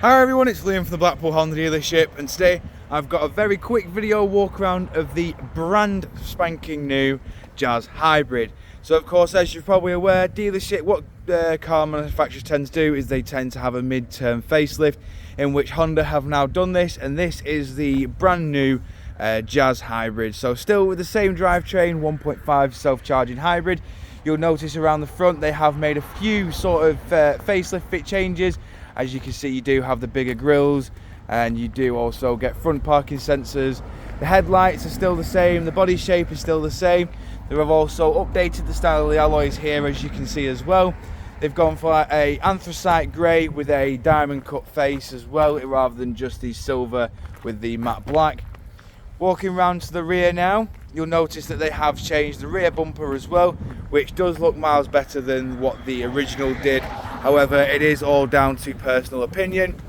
Hi everyone, it's Liam from the Blackpool Honda dealership, and today I've got a very quick video walk around of the brand spanking new Jazz Hybrid. So of course, as you're probably aware, what car manufacturers tend to do is they tend to have a mid-term facelift, in which Honda have now done this, and this is the brand new Jazz Hybrid. So still with the same drivetrain, 1.5 self-charging hybrid. You'll notice around the front they have made a few sort of facelift fit changes. As you can see, you do have the bigger grills, and you do also get front parking sensors. The headlights are still the same, the body shape is still the same. They have also updated the style of the alloys here, as you can see as well. They've gone for a anthracite grey with a diamond cut face as well, rather than just the silver with the matte black. Walking round to the rear now, you'll notice that they have changed the rear bumper as well, which does look miles better than what the original did. However, it is all down to personal opinion.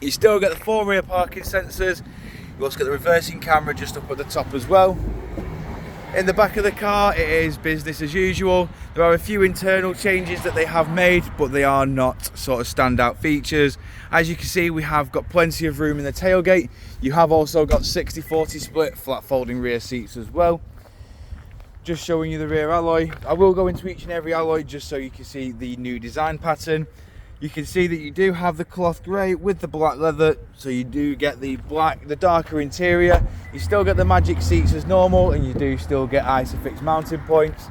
You still get the 4 rear parking sensors. You also get the reversing camera just up at the top as well. In the back of the car, it is business as usual. There are a few internal changes that they have made, but they are not sort of standout features. As you can see, we have got plenty of room in the tailgate. You have also got 60-40 split flat folding rear seats as well. Just showing you the rear alloy. I will go into each and every alloy just so you can see the new design pattern. You can see that you do have the cloth grey with the black leather, so you do get the darker interior. You still get the magic seats as normal, and you do still get Isofix mounting points.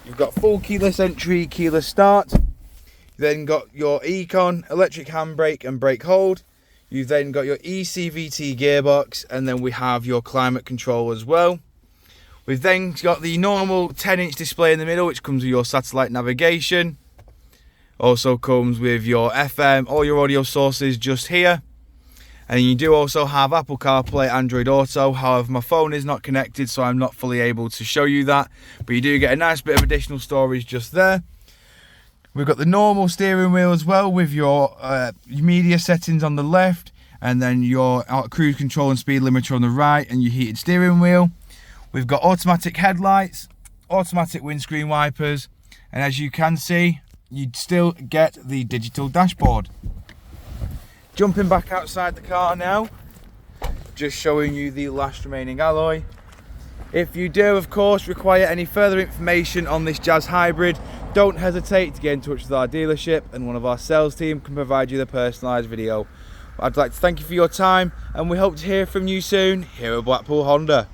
You've got full keyless entry, keyless start. You then got your ECON electric handbrake and brake hold. You've then got your eCVT gearbox, and then we have your climate control as well. We've then got the normal 10-inch display in the middle, which comes with your satellite navigation. Also comes with your FM, all your audio sources just here. And you do also have Apple CarPlay, Android Auto. However, my phone is not connected, so I'm not fully able to show you that. But you do get a nice bit of additional storage just there. We've got the normal steering wheel as well, with your media settings on the left, and then your cruise control and speed limiter on the right, and your heated steering wheel. We've got automatic headlights, automatic windscreen wipers, and as you can see, you'd still get the digital dashboard. Jumping back outside the car now, just showing you the last remaining alloy. If you do, of course, require any further information on this Jazz Hybrid, don't hesitate to get in touch with our dealership, and one of our sales team can provide you the personalised video. I'd like to thank you for your time, and we hope to hear from you soon here at Blackpool Honda.